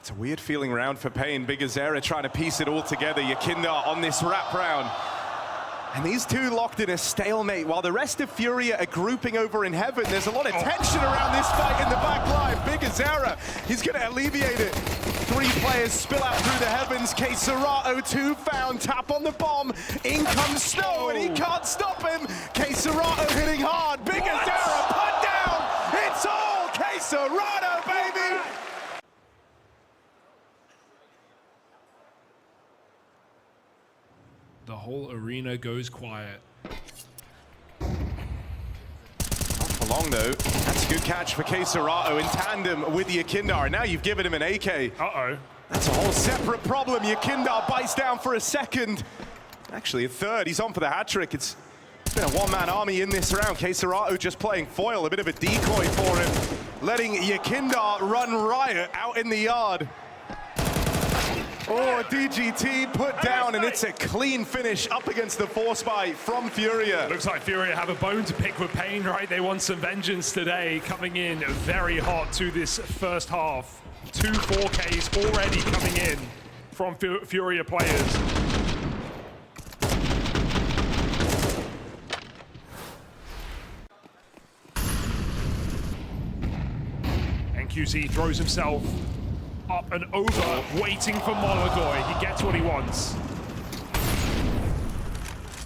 It's a weird feeling round for paiN. Bigazera trying to piece it all together. Yakindar on this wrap round. And these two locked in a stalemate while the rest of FURIA are grouping over in heaven. There's a lot of tension around this fight in the back line. Bigazera, he's going to alleviate it. 3 players spill out through the heavens. Serato, 2 found, tap on the bomb. In comes Snow, and he can't stop him. Serato hitting hard. Bigazera put down. It's all Serato, baby. The whole arena goes quiet. Not for long though. That's a good catch for Serato in tandem with Yakindar. And now you've given him an AK. Uh-oh. That's a whole separate problem. Yakindar bites down for a second. Actually a third. He's on for the hat trick. It's been a one-man army in this round. Serato just playing foil, a bit of a decoy for him. Letting Yakindar run riot out in the yard. Oh, DGT put down, and it's a clean finish up against the force buy from FURIA. Looks like FURIA have a bone to pick with paiN, right? They want some vengeance today, coming in very hot to this first half. 2 4Ks already coming in from FURIA players. NQZ throws himself up and over, waiting for Molodoy. He gets what he wants.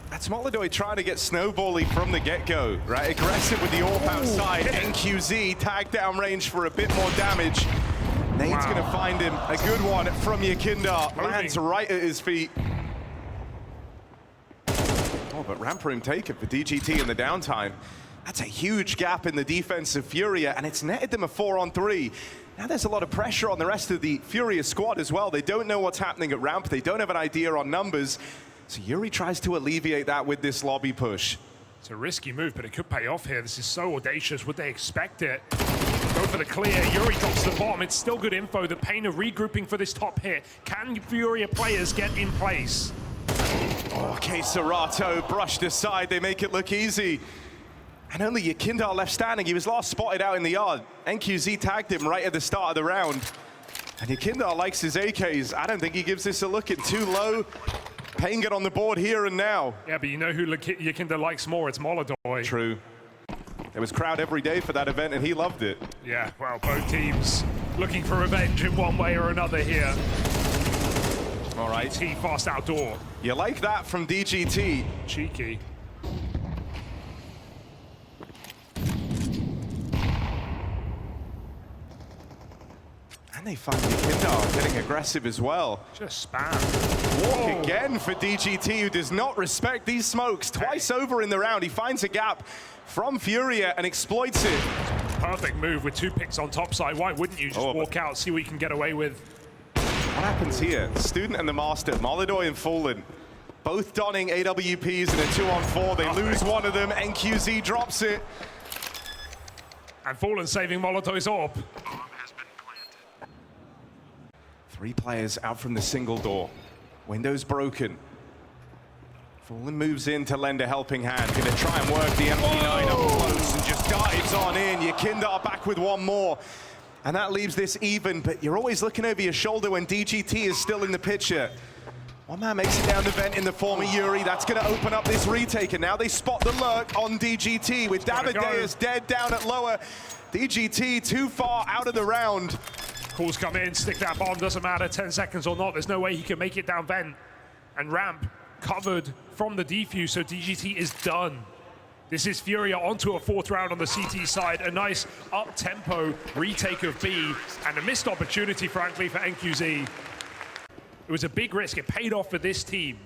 That's Molodoy trying to get snowbally from the get-go, right? Aggressive with the AWP outside. NQZ tag down range for a bit more damage. Nade's gonna find him. A good one from Yakindar. Lands right at his feet. Oh, but ramp room taken for DGT in the downtime. That's a huge gap in the defense of FURIA, and it's netted them a 4-on-3. Now there's a lot of pressure on the rest of the FURIA squad as well. They don't know what's happening at ramp. They don't have an idea on numbers. So Yuri tries to alleviate that with this lobby push. It's a risky move, but it could pay off here. This is so audacious. Would they expect it? Go for the clear. Yuri drops the bomb. It's still good info. The paiN are regrouping for this top hit. Can FURIA players get in place? Oh, Serato brushed aside. They make it look easy. And only Yakindar left standing. He was last spotted out in the yard. NQZ tagged him right at the start of the round. And Yakindar likes his AKs. I don't think he gives this a look at too low. paiN get on the board here and now. Yeah, but you know who Yakindar likes more? It's Molodoy. True. There was crowd every day for that event, and he loved it. Yeah, well, both teams looking for revenge in one way or another here. All right. T fast outdoor. You like that from DGT. Cheeky. And they find Yakindar getting aggressive as well. Just spam. Walk again for DGT, who does not respect these smokes. Twice over in the round, he finds a gap from FURIA and exploits it. Perfect move with 2 picks on top side. Why wouldn't you just walk out, see what you can get away with? What happens here? Student and the Master, Molodoy and Fallen, both donning AWPs in a 2-on-4. They lose one of them. NQZ drops it. And Fallen saving Molodoy's AWP. 3 players out from the single door. Windows broken. Fallen moves in to lend a helping hand. Gonna try and work the MP9 up close and just dives on in. Yakindar back with 1 more. And that leaves this even, but you're always looking over your shoulder when DGT is still in the picture. One man makes it down the vent in the form of Yuri. That's gonna open up this retake, and now they spot the lurk on DGT with Davideus dead down at lower. DGT too far out of the round. Calls come in, stick that bomb, doesn't matter, 10 seconds or not, there's no way he can make it down vent. And ramp covered from the defuse, so DGT is done. This is FURIA onto a 4th round on the CT side, a nice up-tempo retake of B, and a missed opportunity, frankly, for NQZ. It was a big risk, it paid off for this team.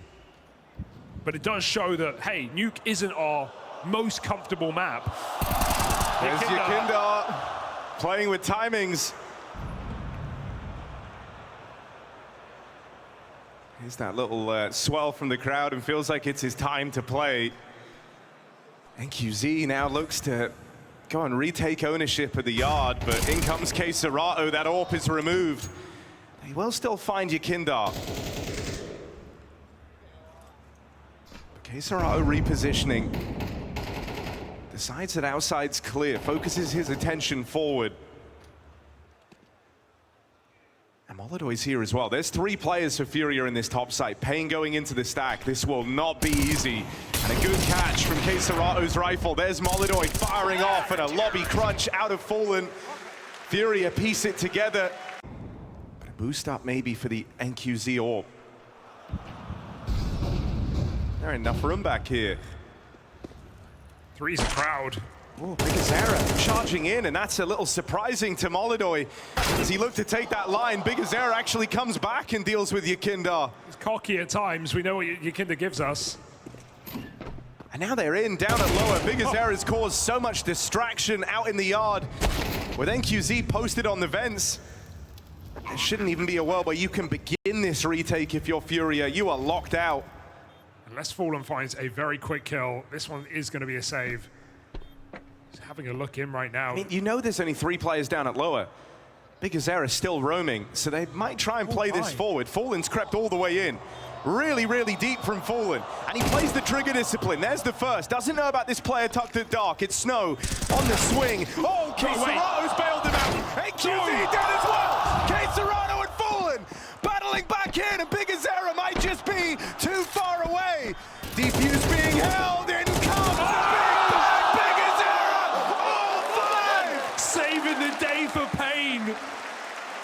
But it does show that, hey, Nuke isn't our most comfortable map. There's Yakindar playing with timings. Here's that little swell from the crowd and feels like it's his time to play. NQZ now looks to go and retake ownership of the yard, but in comes Serato. That AWP is removed. He will still find Yakindar. Serato repositioning. Decides that outside's clear, focuses his attention forward. And Molodoy's here as well. There's 3 players for FURIA in this top site. paiN going into the stack. This will not be easy. And a good catch from kSerato's rifle. There's Molodoy firing off and a lobby crunch out of Fallen. FURIA piece it together. But a boost up maybe for the NQZ orb. There ain't enough room back here. Three's a crowd. Oh, bigazera charging in, and that's a little surprising to Molodoy. As he looked to take that line, bigazera actually comes back and deals with Yakinda. He's cocky at times. We know what Yakinda gives us. And now they're in, down at lower. bigazera's caused so much distraction out in the yard. With NQZ posted on the vents, there shouldn't even be a world where you can begin this retake if you're FURIA. You are locked out. Unless Fallen finds a very quick kill, this one is going to be a save. He's having a look in right now. I mean, you know there's only 3 players down at lower. bigazera's still roaming, so they might try and play this forward. Fallen's crept all the way in. Really, really deep from Fallen. And he plays the trigger discipline. There's the first. Doesn't know about this player tucked at dark. It's Snow on the swing. Oh, kSerato's bailed him out. NQZ dead as well. kSerato and Fallen battling back in, and bigazera might just be too far away. Defuse being held. In comes the big bang. bigazera. All 5. Saving the day for paiN.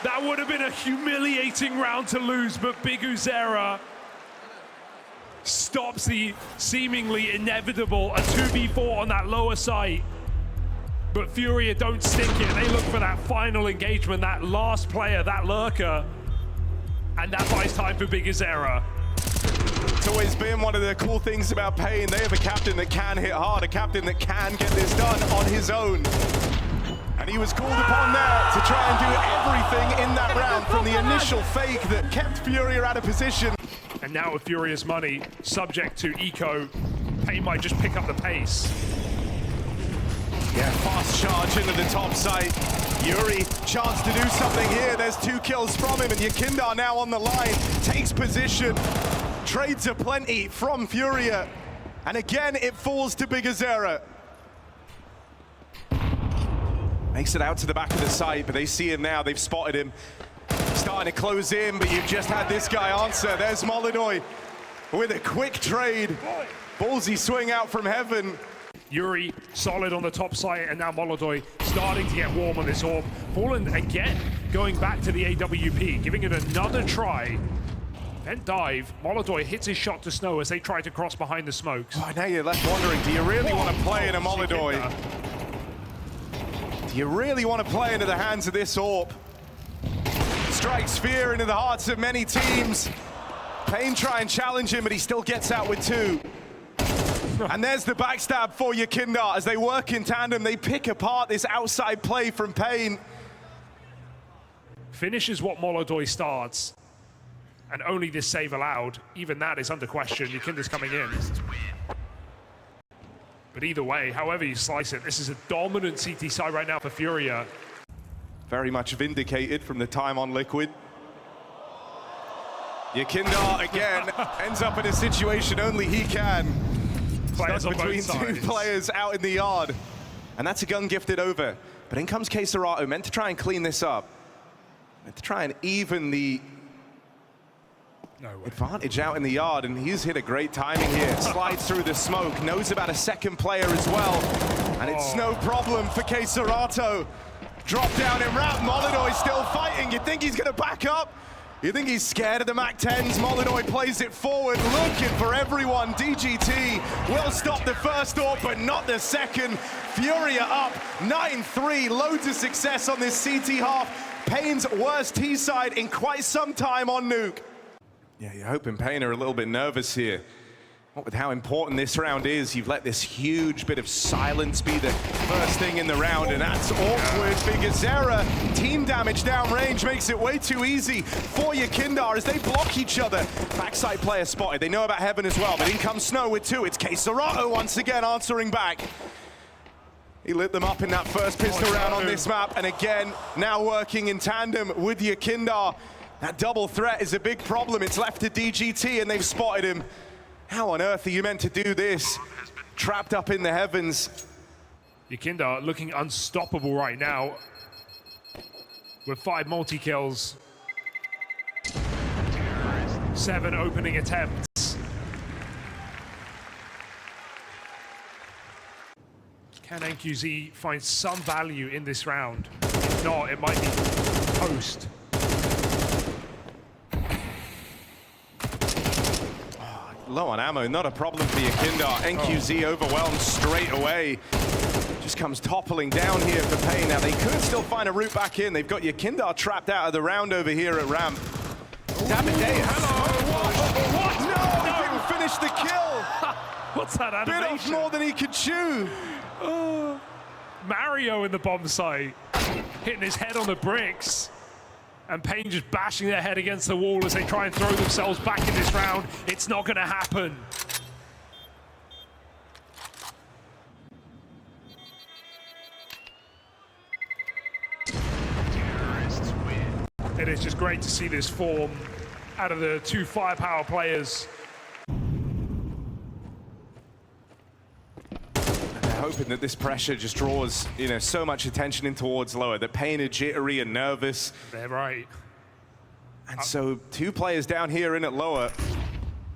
That would have been a humiliating round to lose, but bigazera stops the seemingly inevitable, a 2v4 on that lower site. But FURIA don't stick it. They look for that final engagement, that last player, that lurker. And that buys time for bigazera. It's always been one of the cool things about paiN. They have a captain that can hit hard, a captain that can get this done on his own. And he was called upon there to try and do everything in that round, from the initial fake that kept FURIA out of position. And now with FURIA's money, subject to eco, paiN might just pick up the pace. Yeah, fast charge into the top site. Yuri, chance to do something here. There's 2 kills from him, and Yakinda now on the line, takes position. Trades aplenty from FURIA. And again, it falls to bigazera. Makes it out to the back of the site, but they see him now. They've spotted him. Starting to close in, but you've just had this guy answer. There's Molodoy with a quick trade. Ballsy swing out from heaven. Yuri solid on the top site, and now Molodoy starting to get warm on this orb. Fallen again going back to the AWP, giving it another try. Then dive. Molodoy hits his shot to Snow as they try to cross behind the smokes. Oh, now you're left wondering, do you really want to play in a Molodoy? Do you really want to play into the hands of this orb? Strikes fear into the hearts of many teams. paiN try and challenge him, but he still gets out with 2. And there's the backstab for Yakinda. As they work in tandem, they pick apart this outside play from paiN. Finishes what Molodoy starts, and only this save allowed. Even that is under question. Yakinda's coming in. But either way, however you slice it, this is a dominant CT side right now for FURIA. Very much vindicated from the time on Liquid. Yakinda again ends up in a situation only he can. Players Stuck on between both 2 sides. players out in the yard. And that's a gun gifted over. But in comes kSerato, meant to try and clean this up. Meant to try and even the advantage out in the yard, and he's hit a great timing here. Slides through the smoke, knows about a second player as well. And it's no problem for kSerato. Drop down and wrap. Molodoy still fighting. You think he's gonna back up? You think he's scared of the MAC-10s? Molodoy plays it forward, looking for everyone. DGT will stop the first orb, but not the second. FURIA up 9-3. Loads of success on this CT half. paiN's worst T-side in quite some time on Nuke. Yeah, you're hoping paiN are a little bit nervous here. What with how important this round is, you've let this huge bit of silence be the first thing in the round, and that's awkward. bigazera, team damage downrange makes it way too easy for Yakinda as they block each other. Backside player spotted, they know about Heaven as well, but in comes Snow with 2. It's kSerato once again answering back. He lit them up in that first pistol round on this map, and again, now working in tandem with Yakinda. That double threat is a big problem. It's left to DGT, and they've spotted him. How on earth are you meant to do this? Trapped up in the heavens. Yakinda looking unstoppable right now with 5 multi-kills. 7 opening attempts. Can NQZ find some value in this round? If not, it might be post. Low on ammo, not a problem for Yakindar. NQZ overwhelmed straight away. Just comes toppling down here for paiN. Now they could still find a route back in. They've got Yakindar trapped out of the round over here at ramp. Davideus. What? No, he didn't finish the kill. What's that animation? Bit off more than he could chew. Mario in the bomb site, hitting his head on the bricks. And paiN just bashing their head against the wall as they try and throw themselves back in this round. It's not going to happen. It is just great to see this form out of the 2 firepower players. Hoping that this pressure just draws, so much attention in towards lower, that paiN are jittery and nervous. They're right. And so 2 players down here in at lower.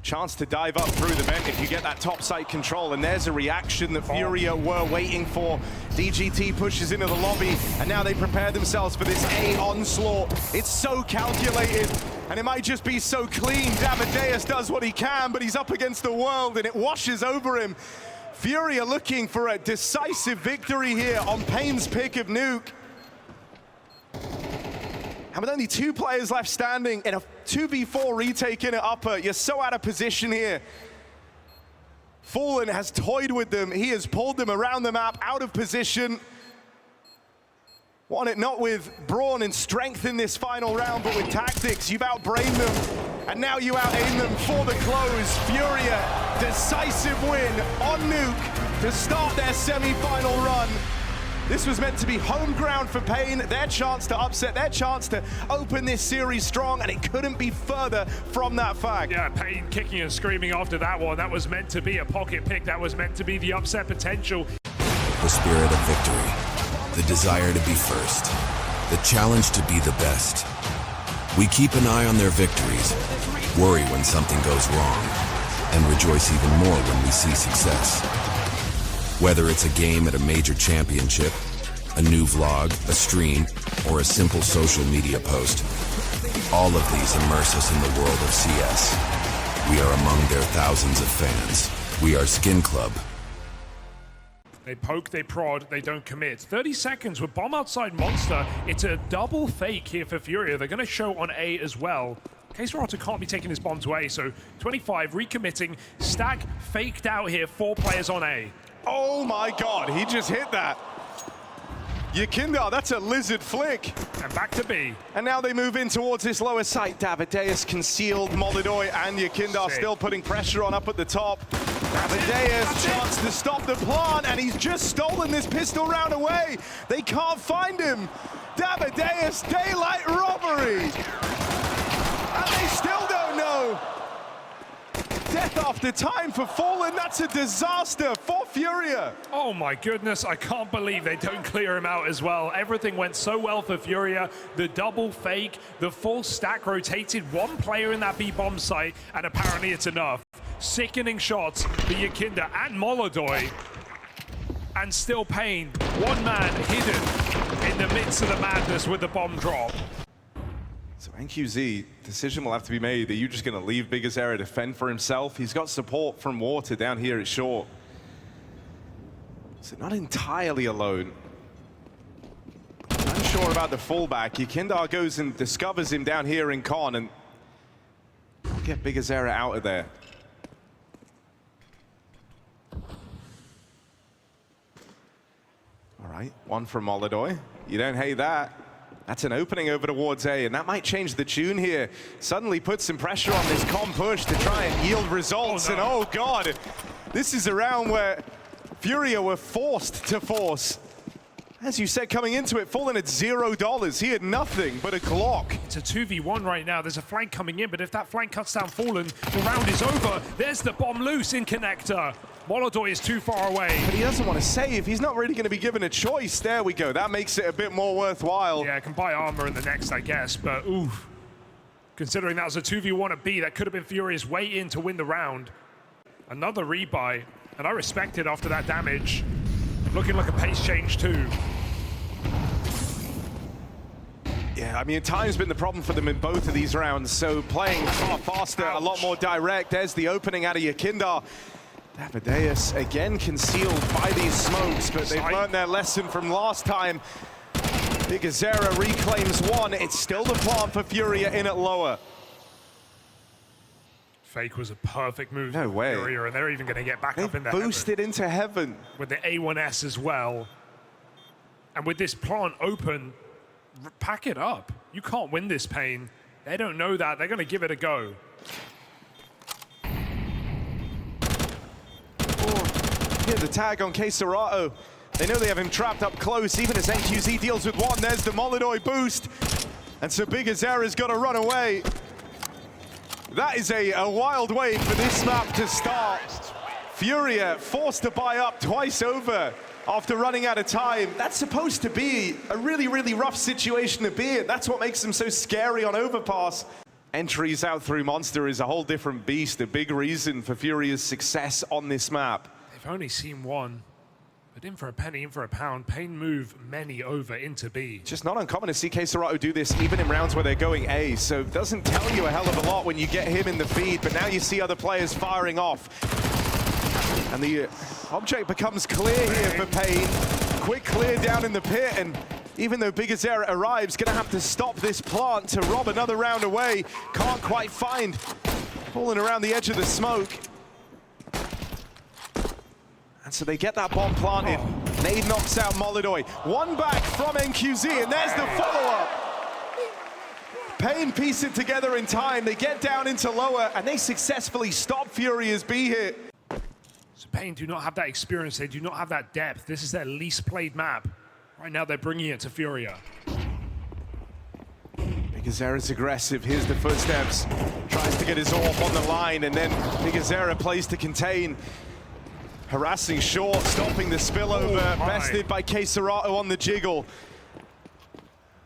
Chance to dive up through the vent if you get that top site control, and there's a reaction that FURIA were waiting for. DGT pushes into the lobby, and now they prepare themselves for this A onslaught. It's so calculated, and it might just be so clean. Davideus does what he can, but he's up against the world, and it washes over him. FURIA looking for a decisive victory here on paiN's pick of nuke. And with only 2 players left standing in a 2v4 retake in at upper, you're so out of position here. Fallen has toyed with them. He has pulled them around the map, out of position. Won it not with brawn and strength in this final round, but with tactics. You've outbrained them, and now you out-aim them for the close. FURIA, decisive win on nuke to start their semi-final run. This was meant to be home ground for paiN, their chance to upset, their chance to open this series strong, and it couldn't be further from that fact. Yeah, paiN kicking and screaming after that one. That was meant to be a pocket pick. That was meant to be the upset potential. The spirit of victory, the desire to be first, the challenge to be the best. We keep an eye on their victories, worry when something goes wrong, and rejoice even more when we see success. Whether it's a game at a major championship, a new vlog, a stream, or a simple social media post, all of these immerse us in the world of CS. We are among their thousands of fans. We are Skin Club. They poke, they prod, they don't commit. 30 seconds with bomb outside Monster. It's a double fake here for FURIA. They're going to show on A as well. Kaiserota can't be taking his bomb to A, so 25 recommitting. Stack faked out here, 4 players on A. Oh my God, he just hit that. Yakindar, that's a lizard flick. And back to B. And now they move in towards this lower site. Davideus concealed, Molidoy and Yakindar still putting pressure on up at the top. Davideus, chance to stop the plant, and he's just stolen this pistol round away. They can't find him. Davideus, daylight robbery. And they still don't know. Death after time for Fallen. That's a disaster for FURIA. Oh my goodness, I can't believe they don't clear him out as well. Everything went so well for FURIA. The double fake, the full stack rotated 1 player in that B bomb site, and apparently it's enough. Sickening shots for Yakindar and Molidoy. And still paiN, 1 man hidden in the midst of the madness with the bomb drop. So NQZ, decision will have to be made. Are you just going to leave Bigazera to fend for himself? He's got support from Water down here at short. So not entirely alone. Unsure about the fallback. Yakindar goes and discovers him down here in Con, and we'll get Bigazera out of there. All right, 1 from Molidoy. You don't hate that. That's an opening over towards A, and that might change the tune here. Suddenly put some pressure on this com push to try and yield results. Oh, no. And oh God, this is a round where FURIA were forced to force. As you said, coming into it, Fallen at $0. He had nothing but a Glock. It's a 2v1 right now. There's a flank coming in, but if that flank cuts down Fallen, the round is over. There's the bomb loose in connector. Molidoy is too far away. But he doesn't want to save. He's not really going to be given a choice. There we go. That makes it a bit more worthwhile. Yeah, I can buy armor in the next, I guess, but oof. Considering that was a 2v1 at B, that could have been Furia's way in to win the round. Another rebuy, and I respect it after that damage. Looking like a pace change too. Yeah, I mean, time's been the problem for them in both of these rounds, so playing far faster, a lot more direct. There's the opening out of Yakindar. Davideus again concealed by these smokes, but they've learned their lesson from last time. Big Azera reclaims one. It's still the plant for Furia in at lower. Fake was a perfect move. No way. Furia, and they're even going to get back up in the boosted into heaven. With the A1S as well. And with this plant open, pack it up. You can't win this, paiN. They don't know that. They're going to give it a go. Here, the tag on kScerato. They know they have him trapped up close, even as NQZ deals with one. There's the Molodoi boost. And so Big Azera's got to run away. That is a wild way for this map to start. Furia forced to buy up twice over after running out of time. That's supposed to be a really, really rough situation to be in. That's what makes them so scary on overpass. Entries out through Monster is a whole different beast, a big reason for Furia's success on this map. They've only seen one. But in for a penny, in for a pound, paiN move many over into B. Just not uncommon to see kScerato do this even in rounds where they're going A, so it doesn't tell you a hell of a lot when you get him in the feed, but now you see other players firing off. And the object becomes clear here for paiN. Quick clear down in the pit, and even though Big Azera arrives, gonna have to stop this plant to rob another round away. Can't quite find, falling around the edge of the smoke. And so they get that bomb planted. Nade knocks out Molodoi. One back from NQZ, and there's the follow-up. paiN piece it together in time. They get down into lower, and they successfully stop Furia's B hit. So paiN do not have that experience. They do not have that depth. This is their least played map. Right now, they're bringing it to Furia. Big Azera's aggressive. Here's the footsteps. Tries to get his AWP on the line, and then Big Azera plays to contain. Harassing short, stopping the spillover, bested by kScerato on the jiggle.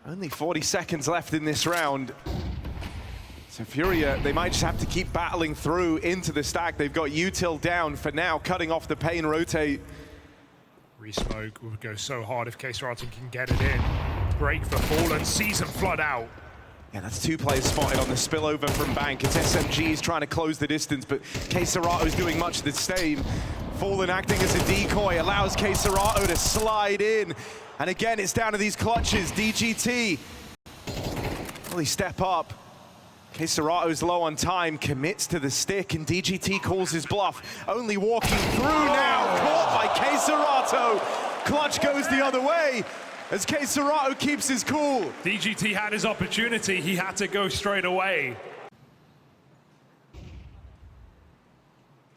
Only 40 seconds left in this round. So Furia, they might just have to keep battling through into the stack. They've got util down for now, cutting off the paiN rotate. Resmoke would go so hard if kScerato can get it in. Break for Fallen, sees him flood out. Yeah, that's two players spotted on the spillover from Bank. It's SMG's trying to close the distance, but kScerato's doing much the same. Fallen acting as a decoy, allows kScerato to slide in. And again, it's down to these clutches. DGT, really step up. kScerato's low on time, commits to the stick, and DGT calls his bluff. Only walking through now, caught by kScerato. Clutch goes the other way as kScerato keeps his cool. DGT had his opportunity, he had to go straight away.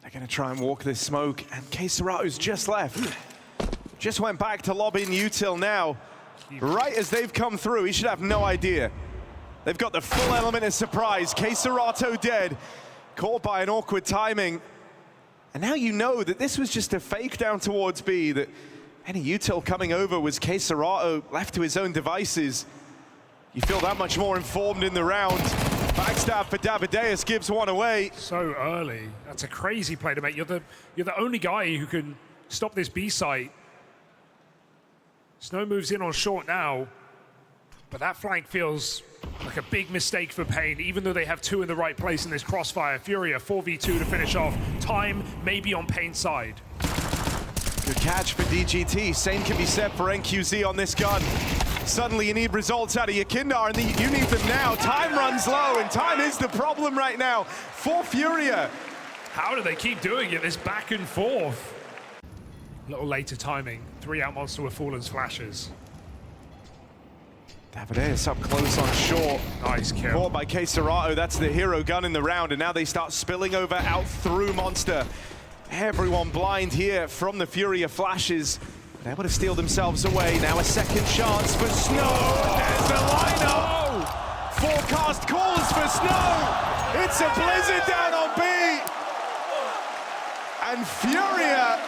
They're gonna try and walk this smoke, and kScerato's just left. Just went back to lob in util now. Right as they've come through, he should have no idea. They've got the full element of surprise. kScerato dead, caught by an awkward timing. And now you know that this was just a fake down towards B, that any util coming over was kScerato left to his own devices. You feel that much more informed in the round. Backstab for Davideus gives one away. So early. That's a crazy play to make. You're the only guy who can stop this B site. Snow moves in on short now, but that flank feels like a big mistake for paiN, even though they have two in the right place in this crossfire. Furia 4v2 to finish off. Time maybe on paiN's side. Good catch for DGT. Same can be said for NQZ on this gun. Suddenly you need results out of Yakindar, and you need them now. Time runs low, and time is the problem right now for Furia. How do they keep doing it? This back and forth. A little later timing. 3 out monster with Fallen's flashes. Davideus up close on short. Nice kill. Caught by kScerato. That's the hero gun in the round, and now they start spilling over out through Monster. Everyone blind here from the Furia flashes. They're able to steal themselves away. Now a second chance for Snow. There's the lineup. Forecast calls for Snow. It's a blizzard down on B. And Furia,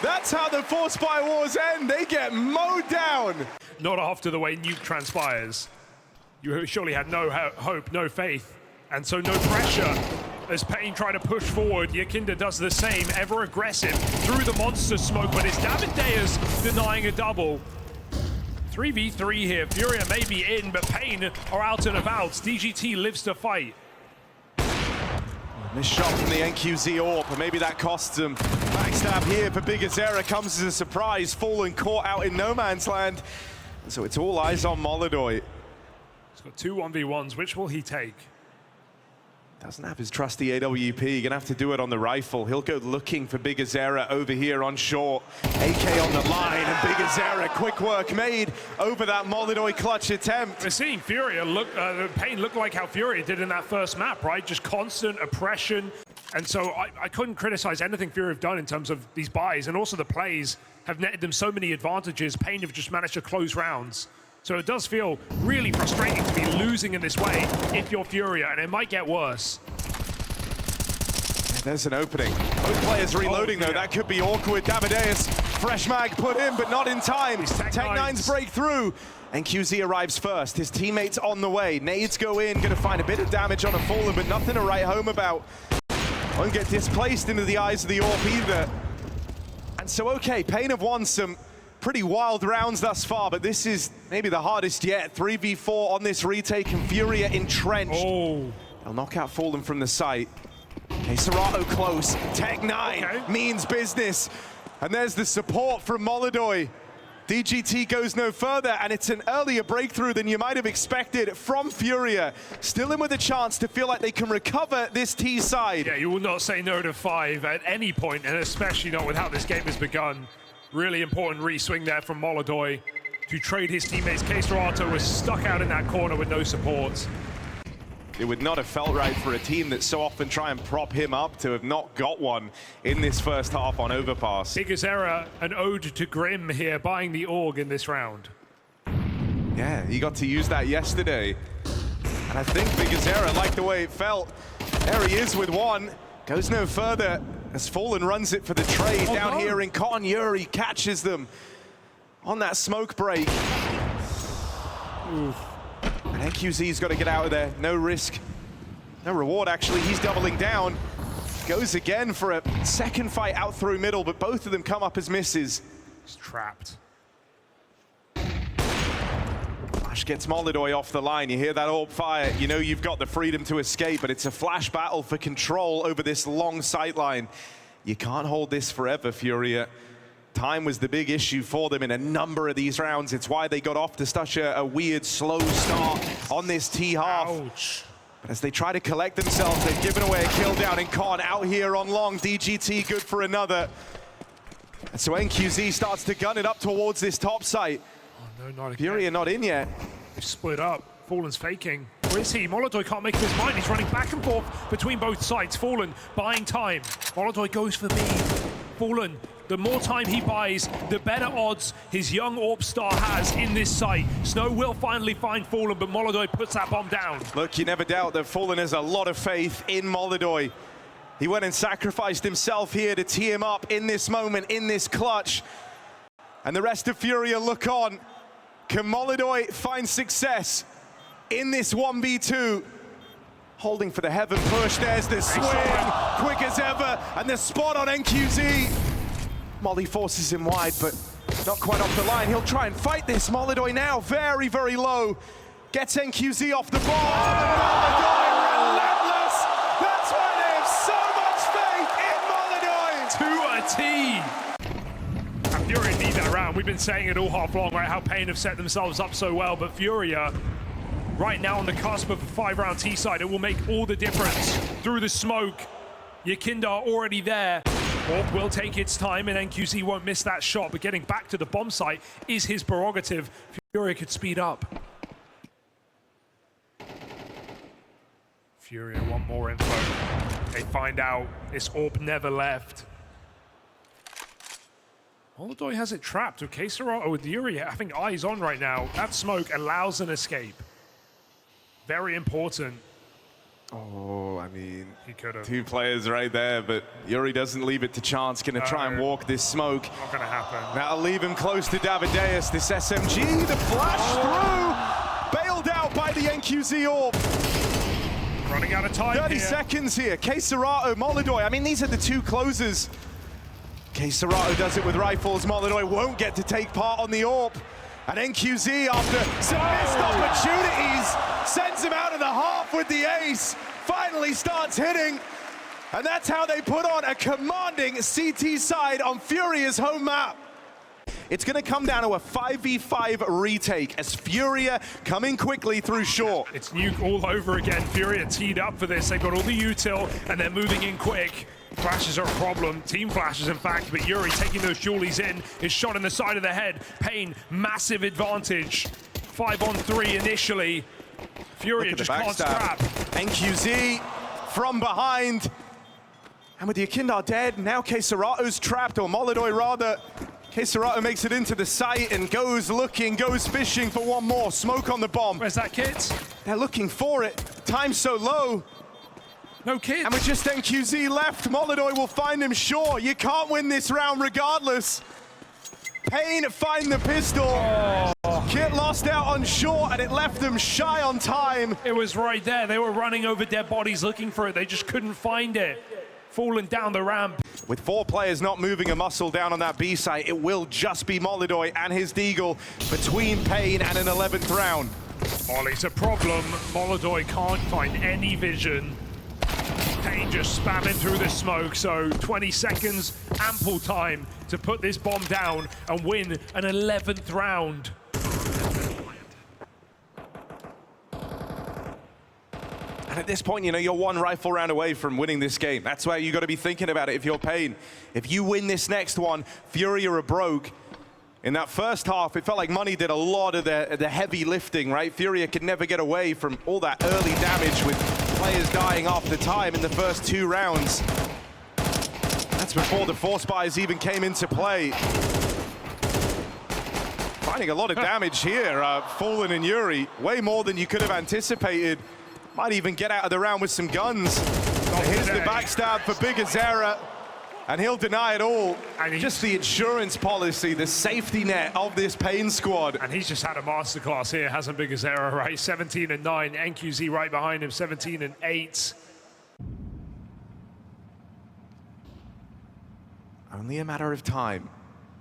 that's how the Force by Wars end. They get mowed down. Not after the way Nuke transpires. You surely had no hope, no faith, and so no pressure. As paiN tried to push forward, Yakinda does the same, ever aggressive through the monster smoke, but it's Davideus denying a double. 3v3 here, FURIA may be in, but paiN are out and about. DGT lives to fight. This shot from the NQZ AWP, and maybe that costs them. Backstab here for Bigazera comes as a surprise. Fallen caught out in no man's land. So it's all eyes on Molodoy. He's got 2 1v1s, which will he take? Doesn't have his trusty AWP, gonna have to do it on the rifle. He'll go looking for Bigazera over here on short. AK on the line, and Bigazera, quick work made over that Molodoy clutch attempt. We're seeing FURIA paiN look like how FURIA did in that first map, right? Just constant oppression. And so I couldn't criticize anything FURIA have done in terms of these buys, and also the plays have netted them so many advantages. paiN have just managed to close rounds. So it does feel really frustrating to be losing in this way if you're FURIA, and it might get worse. There's an opening. Both players reloading though, that could be awkward. Davideus, fresh mag put in, but not in time. Tech9's break through, and QZ arrives first. His teammates on the way. Nades go in, gonna find a bit of damage on a Fallen, but nothing to write home about. Won't get displaced into the eyes of the AWP either. And so, okay, paiN have won some pretty wild rounds thus far, but this is maybe the hardest yet. 3v4 on this retake, and FURIA entrenched. Oh. They'll knock out Fallen from the site. Okay, Serato close. Tech9 means business. And there's the support from Molodoy. DGT goes no further, and it's an earlier breakthrough than you might have expected from FURIA. Still in with a chance to feel like they can recover this T side. Yeah, you will not say no to 5 at any point, and especially not with how this game has begun. Really important re-swing there from Molodoy to trade his teammates. Serato was stuck out in that corner with no support. It would not have felt right for a team that so often try and prop him up to have not got one in this first half on overpass. Bigazera, an ode to Grim here, buying the AUG in this round. Yeah, he got to use that yesterday. And I think Bigazera liked the way it felt. There he is with one. Goes no further as Fallen runs it for the trade down here in Con. Yuri catches them on that smoke break. Oof. And NQZ's got to get out of there. No risk, no reward actually. He's doubling down. Goes again for a second fight out through middle, but both of them come up as misses. He's trapped. Flash gets Molodoy off the line. You hear that AWP fire, you know you've got the freedom to escape, but it's a flash battle for control over this long sight line. You can't hold this forever, FURIA. Time was the big issue for them in a number of these rounds. It's why they got off to such a weird, slow start on this T half. Ouch. But as they try to collect themselves, they've given away a kill down in Con. Out here on long, DGT good for another. And so NQZ starts to gun it up towards this top site. Oh, no, not again. FURIA not in yet. They've split up. Fallen's faking. Where is he? Molodoy can't make up his mind. He's running back and forth between both sides. Fallen buying time. Molodoy goes for B. Fallen, the more time he buys, the better odds his young AWP star has in this site. Snow will finally find Fallen, but Molodoy puts that bomb down. Look, you never doubt that Fallen has a lot of faith in Molodoy. He went and sacrificed himself here to tee him up in this moment, in this clutch. And the rest of FURIA look on. Can Molodoy find success in this 1v2? Holding for the heaven push, there's the swing, quick as ever, and the spot on NQZ. Molly forces him wide, but not quite off the line. He'll try and fight this. Molodoy now very, very low. Gets NQZ off the ball. Molodoy relentless. That's why they have so much faith in Molodoy. To a T. And FURIA need that round. We've been saying it all half long, right? How paiN have set themselves up so well, but FURIA right now on the cusp of a 5-round T side. It will make all the difference through the smoke. Yakinda already there. AWP will take its time, and NQZ won't miss that shot, but getting back to the bomb site is his prerogative. FURIA could speed up. FURIA want more info. They find out this AWP never left. Molodoy has it trapped. Okay, Serato with Yuri having eyes on right now. That smoke allows an escape. Very important. Oh, I mean, He could have. 2 players right there, but Yuri doesn't leave it to chance. Gonna try and walk this smoke. Not gonna happen. That'll leave him close to Davideus. This SMG, the flash through. Bail held out by the NQZ Orb. Running out of time 30 here. seconds here. K-Serato, Molidoy. I mean, these are the two closers. K-Serato does it with rifles. Molidoy won't get to take part on the Orb. And NQZ, after some missed opportunities, sends him out of the half with the ace. Finally starts hitting. And that's how they put on a commanding CT side on FURIA's home map. It's going to come down to a 5v5 retake as FURIA coming quickly through short. It's nuke all over again. FURIA teed up for this. They've got all the util, and they're moving in quick. Flashes are a problem. Team flashes, in fact, but Yuri taking those dualies in is shot in the side of the head. paiN, massive advantage. 5-on-3 initially. FURIA just can't scrap. NQZ from behind. And with the Akindar dead, now K-Serato's trapped, or Molidoy rather. K-Serato makes it into the site and goes looking, goes fishing for one more. Smoke on the bomb. Where's that kit? They're looking for it. Time's so low. No kit. And with just NQZ left, Molidoy will find him sure. You can't win this round regardless. paiN find the pistol. Kit lost out on short and it left them shy on time. It was right there. They were running over dead bodies looking for it. They just couldn't find it. Falling down the ramp. With 4 players not moving a muscle down on that B site, it will just be Molidoy and his Deagle between paiN and an 11th round. Molly's a problem. Molidoy can't find any vision. paiN just spamming through the smoke, so 20 seconds, ample time to put this bomb down and win an 11th round. And at this point, you know, you're 1 rifle round away from winning this game. That's why you got to be thinking about it if you're paiN. If you win this next one, FURIA are broke. In that first half, it felt like Money did a lot of the heavy lifting, right? FURIA could never get away from all that early damage with players dying after time in the first 2 rounds. That's before the force buys even came into play. Finding a lot of damage here. Fallen and Yuri, way more than you could have anticipated. Might even get out of the round with some guns. Here's the backstab for Big Azera, and he'll deny it all. And just the insurance policy, the safety net of this paiN squad. And he's just had a masterclass here, hasn't Big Azera, right? 17-9, NQZ right behind him, 17-8. Only a matter of time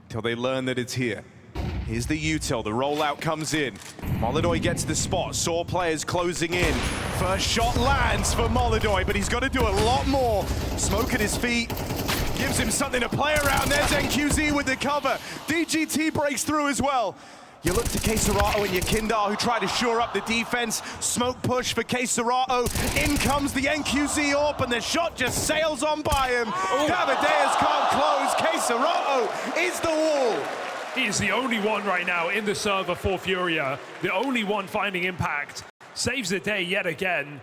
till they learn that it's here. Here's the util, the rollout comes in. Molidoy gets the spot, saw players closing in. First shot lands for Molidoy, but he's got to do a lot more. Smoke at his feet, gives him something to play around. There's NQZ with the cover. DGT breaks through as well. You look to K-Serato and Akindar, who try to shore up the defense. Smoke push for K-Serato. In comes the NQZ Orb, and the shot just sails on by him. Davideus can't close. K-Serato is the wall. He is the only one right now in the server for FURIA, the only one finding impact. Saves the day yet again.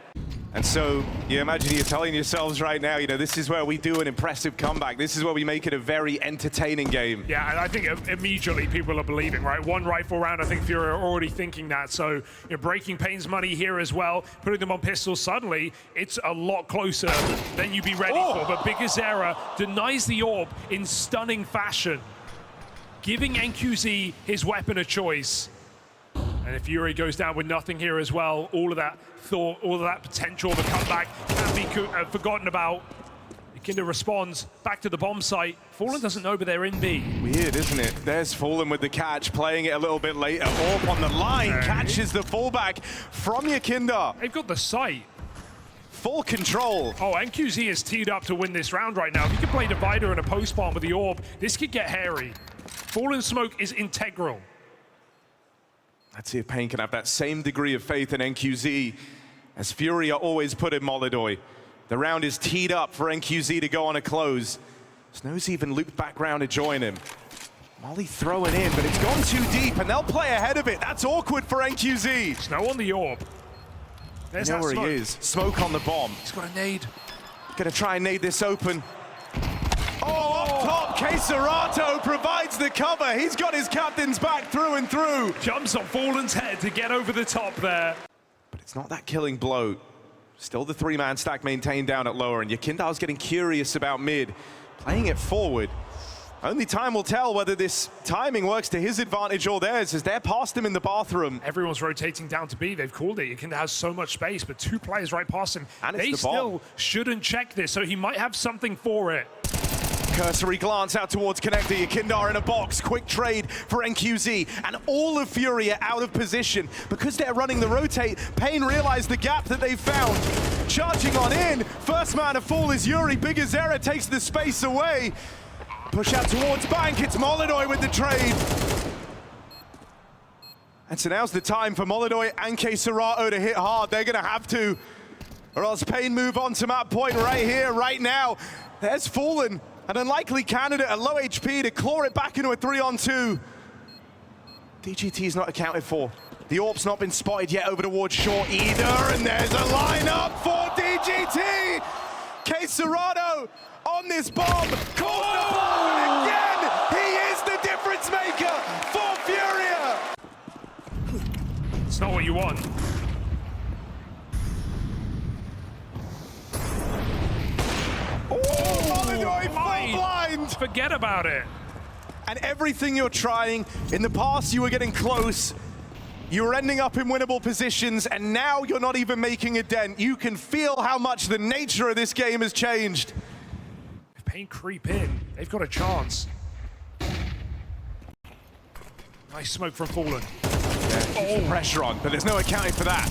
And so, you imagine you're telling yourselves right now, you know, this is where we do an impressive comeback. This is where we make it a very entertaining game. Yeah, and I think immediately people are believing, right? 1 rifle round, I think FURIA are already thinking that. So you're breaking paiN's money here as well, putting them on pistols. Suddenly, it's a lot closer than you'd be ready for. But Big Azera denies the orb in stunning fashion, giving NQZ his weapon of choice. And if Yuri goes down with nothing here as well, all of that thought, all of that potential of a comeback can be forgotten about. Akindar responds back to the bomb site. Fallen doesn't know, but they're in B. Weird, isn't it? There's Fallen with the catch, playing it a little bit later. Orb on the line, catches the fullback from Akindar. They've got the site. Full control. Oh, NQZ is teed up to win this round right now. If you can play Divider and a post bomb with the orb, this could get hairy. Fallen smoke is integral. Let's see if paiN can have that same degree of faith in NQZ as FURIA always put in Molidoy. The round is teed up for NQZ to go on a close. Snow's even looped back round to join him. Molly throwing in, but it's gone too deep, and they'll play ahead of it. That's awkward for NQZ. Snow on the orb. There's you know that where smoke. he is. Smoke on the bomb. He's got a nade. Gonna try and nade this open. Oh, up top, K-Serato provides the cover. He's got his captain's back through and through. Jumps on Fallen's head to get over the top there. But it's not that killing blow. Still the 3-man stack maintained down at lower, and Yakindar's getting curious about mid, playing it forward. Only time will tell whether this timing works to his advantage or theirs, as they're past him in the bathroom. Everyone's rotating down to B. They've called it. Yakinda has so much space, but 2 players right past him. And it's they the bomb. still shouldn't check this, so he might have something for it. Cursory glance out towards Connector. Yakinda in a box. Quick trade for NQZ. And all of FURIA out of position. Because they're running the rotate, paiN realized the gap that they found. Charging on in. First man to fall is Yuri. Big Azera takes the space away. Push out towards Bank. It's Molodoy with the trade. And so now's the time for Molodoy and kSerato to hit hard. They're going to have to. Or else paiN move on to map point right here, right now. There's Fallen. An unlikely candidate at low HP to claw it back into a 3-on-2. DGT's not accounted for. The AWP's not been spotted yet over towards short either, and there's a lineup for DGT! kSerato on this bomb, calls the bomb, and again, he is the difference maker for FURIA! It's not what you want. Molodoy full blind! Forget about it. And everything you're trying, in the past you were getting close, you were ending up in winnable positions, and now you're not even making a dent. You can feel how much the nature of this game has changed. If paiN creep in, they've got a chance. Nice smoke from Fallen. Yeah, pressure on, but there's no accounting for that.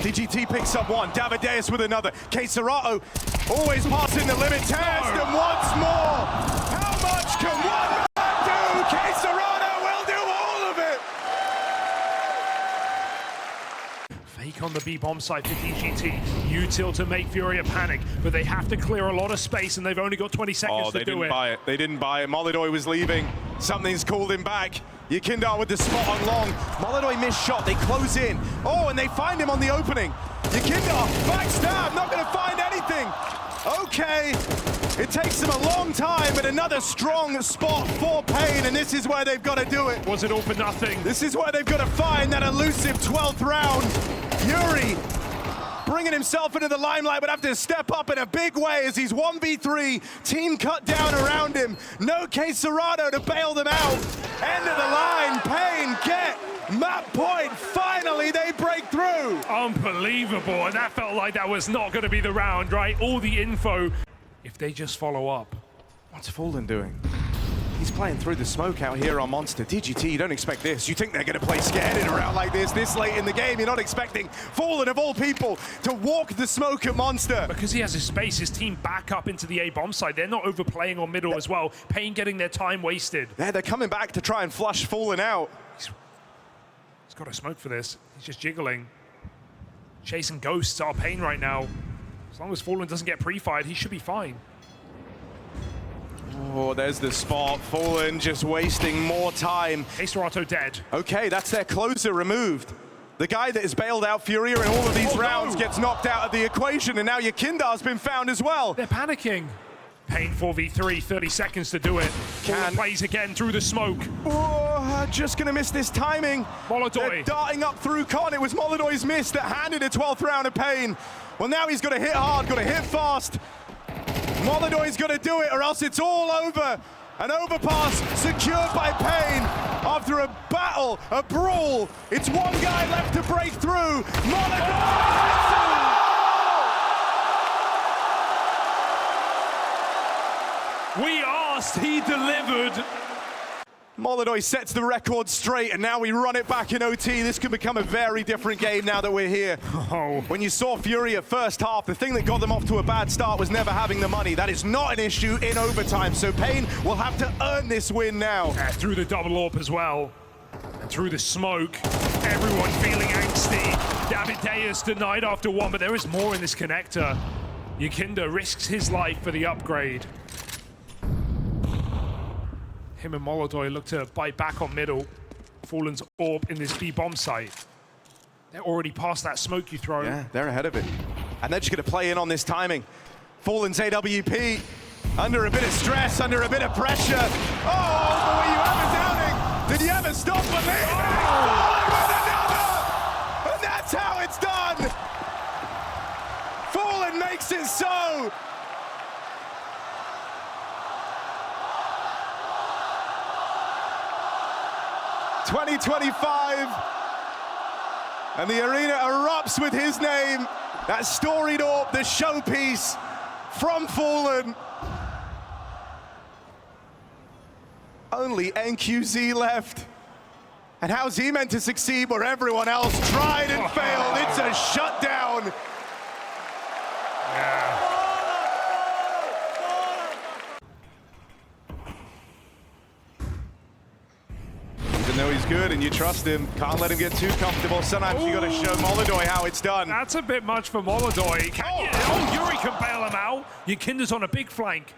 DGT picks up one, Davideus with another. kSerato always passing the limit, tears them once more. How much can one man do? kSerato will do all of it. Fake on the B bomb site for DGT. Util to make FURIA panic, but they have to clear a lot of space, and they've only got 20 seconds to do it. They didn't buy it. Molodoy was leaving. Something's called him back. Yakinda with the spot on long. Molodoy missed shot. They close in. Oh, and they find him on the opening. Yakinda, backstab, not going to find anything. Okay, it takes them a long time, but another strong spot for paiN, and this is where they've got to do it. Was it all for nothing? This is where they've got to find that elusive 12th round. Yuri bringing himself into the limelight, but have to step up in a big way as he's 1v3, team cut down around him. No kSerato to bail them out. End of the line, paiN get map point. Finally, they break through. Unbelievable, and that felt like that was not going to be the round, right? All the info, if they just follow up. What's Fallen doing? He's playing through the smoke out here on Monster. DGT, you don't expect this. You think they're going to play scared in a round like this late in the game. You're not expecting Fallen, of all people, to walk the smoke at Monster. Because he has his space, his team back up into the A bomb side. They're not overplaying on middle as well. paiN getting their time wasted. Yeah, they're coming back to try and flush Fallen out. He's got a smoke for this. He's just jiggling. Chasing ghosts are paiN right now. As long as Fallen doesn't get pre-fired, he should be fine. Oh, there's the spot. Fallen just wasting more time. kSerato dead. Okay, that's their closer removed. The guy that has bailed out FURIA in all of these rounds gets knocked out of the equation, and now Yakinda's been found as well. They're panicking. paiN 4v3, 30 seconds to do it. Fallen plays again through the smoke. Oh, just gonna miss this timing. Molodoy. They're darting up through Con. It was Molodoy's miss that handed a 12th round of paiN. Well, now he's got to hit hard, got to hit fast. Molodoy's got to do it or else it's all over. An overpass secured by paiN after a battle, a brawl. It's one guy left to break through. We asked, he delivered. Molodoy sets the record straight, and now we run it back in OT. This could become a very different game now that we're here. Oh. When you saw FURIA first half, the thing that got them off to a bad start was never having the money. That is not an issue in overtime, so paiN will have to earn this win now. Yeah, through the double AWP as well. And through the smoke, everyone feeling angsty. Davideus denied after one, but there is more in this connector. Yakinda risks his life for the upgrade. Him and Molodoy look to bite back on middle. Fallen's AWP in this B bomb site. They're already past that smoke you throw. Yeah, they're ahead of it. And they're just going to play in on this timing. Fallen's AWP under a bit of stress, under a bit of pressure. Oh, but were you ever doubting? Did you ever stop believing? Fallen with another! And that's how it's done! Fallen makes it so! 2025. And the arena erupts with his name. That storied orb, the showpiece from Fallen. Only NQZ left. And how's he meant to succeed where everyone else tried and failed? It's a shutdown. Yeah. Even though he's good and you trust him, can't let him get too comfortable. Sometimes you got to show Molodoi how it's done. That's a bit much for Molodoi. Yuri can bail him out. Yakinda's on a big flank.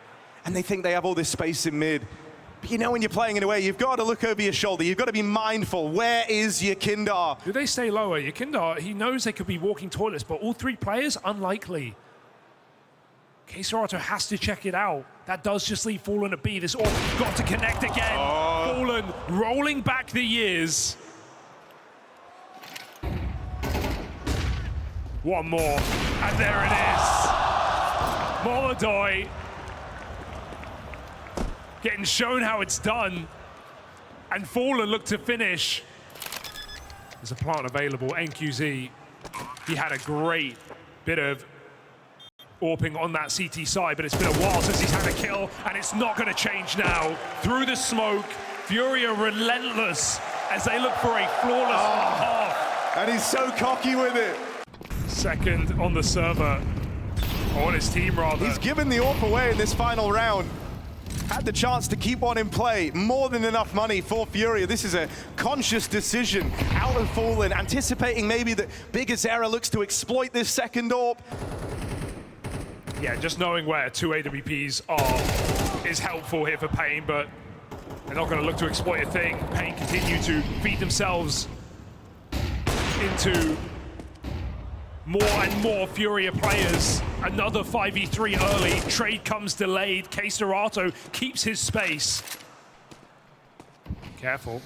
And they think they have all this space in mid. But you know when you're playing in a way, you've got to look over your shoulder. You've got to be mindful. Where is Yakinda? Do they stay lower? Yakinda, he knows they could be walking toilets, but all three players, unlikely. kSorato has to check it out. That does just leave Fallen at B. This orb got to connect again. Fallen rolling back the years. One more, and there it is. Molodoi getting shown how it's done, and Fallen look to finish. There's a plant available, NQZ. He had a great bit of AWPing on that CT side, but it's been a while since he's had a kill, and it's not going to change now. Through the smoke, FURIA relentless as they look for a flawless half. And he's so cocky with it. Second on the server, or on his team rather. He's given the AWP away in this final round. Had the chance to keep one in play. More than enough money for FURIA. This is a conscious decision out of Fallen, anticipating maybe that biggezera looks to exploit this second AWP. Yeah, just knowing where two AWPs are is helpful here for paiN, but they're not going to look to exploit a thing. paiN continue to feed themselves into more and more FURIA players. Another 5v3 early. Trade comes delayed. kSorato keeps his space. Careful.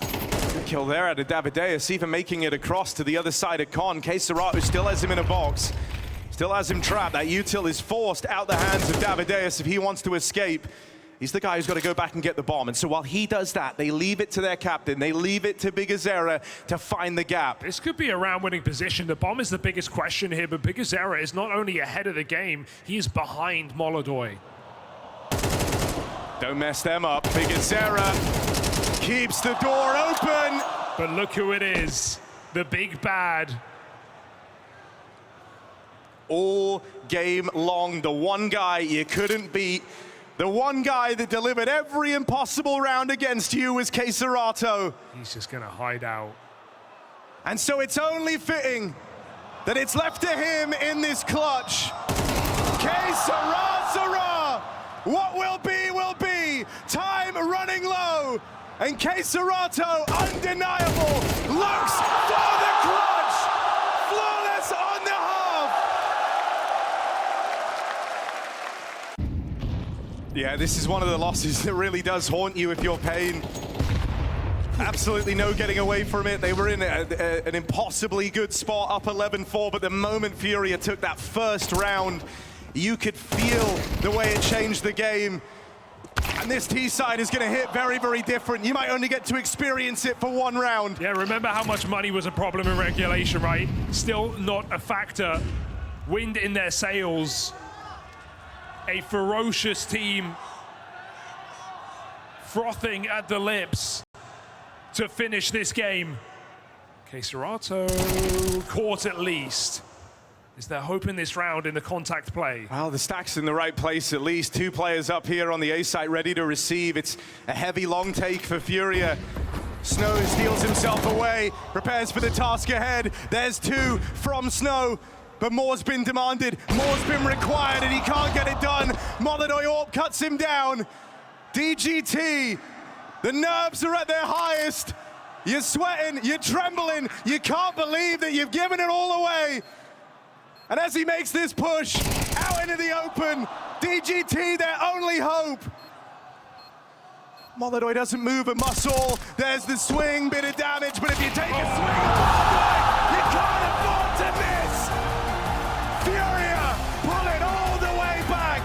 Good kill there out of Davideus, even making it across to the other side of Con. kSorato still has him in a box. Still has him trapped. That util is forced out the hands of Davideus if he wants to escape. He's the guy who's got to go back and get the bomb. And so while he does that, they leave it to their captain. They leave it to biggezera to find the gap. This could be a round-winning position. The bomb is the biggest question here, but biggezera is not only ahead of the game, he is behind Molodoi. Don't mess them up. biggezera keeps the door open. But look who it is, the big bad. All game long, the one guy you couldn't beat. The one guy that delivered every impossible round against you was kSorato. He's just gonna hide out. And so it's only fitting that it's left to him in this clutch. kSorato! What will be, will be. Time running low. And kSorato, undeniable, looks for the clutch. Flawless on the half. Yeah, this is one of the losses that really does haunt you if you're paiN. Absolutely no getting away from it. They were in an impossibly good spot, up 11-4, but the moment FURIA took that first round, you could feel the way it changed the game. And this T side is going to hit very, very different. You might only get to experience it for one round. Yeah, remember how much money was a problem in regulation, right? Still not a factor. Wind in their sails. A ferocious team frothing at the lips to finish this game. kSorato caught at least. Is there hope in this round in the contact play? Well, the stack's in the right place at least. Two players up here on the A site ready to receive. It's a heavy long take for FURIA. Snow steals himself away, prepares for the task ahead. There's two from Snow. But more's been demanded, more's been required, and he can't get it done. Molodoi AWP cuts him down. DGT, the nerves are at their highest. You're sweating, you're trembling, you can't believe that you've given it all away. And as he makes this push out into the open, DGT, their only hope. Molodoi doesn't move a muscle. There's the swing, bit of damage, but if you take a swing on Molodoi, you can't afford to miss. FURIA pull it all the way back.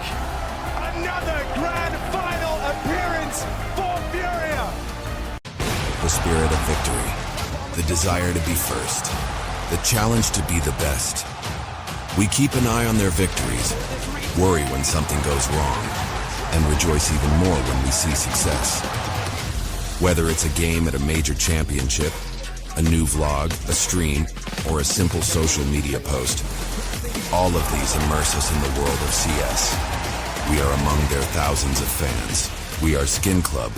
Another grand final appearance for FURIA. spirit of victory, the desire to be first, the challenge to be the best. We keep an eye on their victories, worry when something goes wrong, and rejoice even more when we see success. Whether it's a game at a major championship, a new vlog, a stream, or a simple social media post, all of these immerse us in the world of CS. We are among their thousands of fans. We are Skin Club,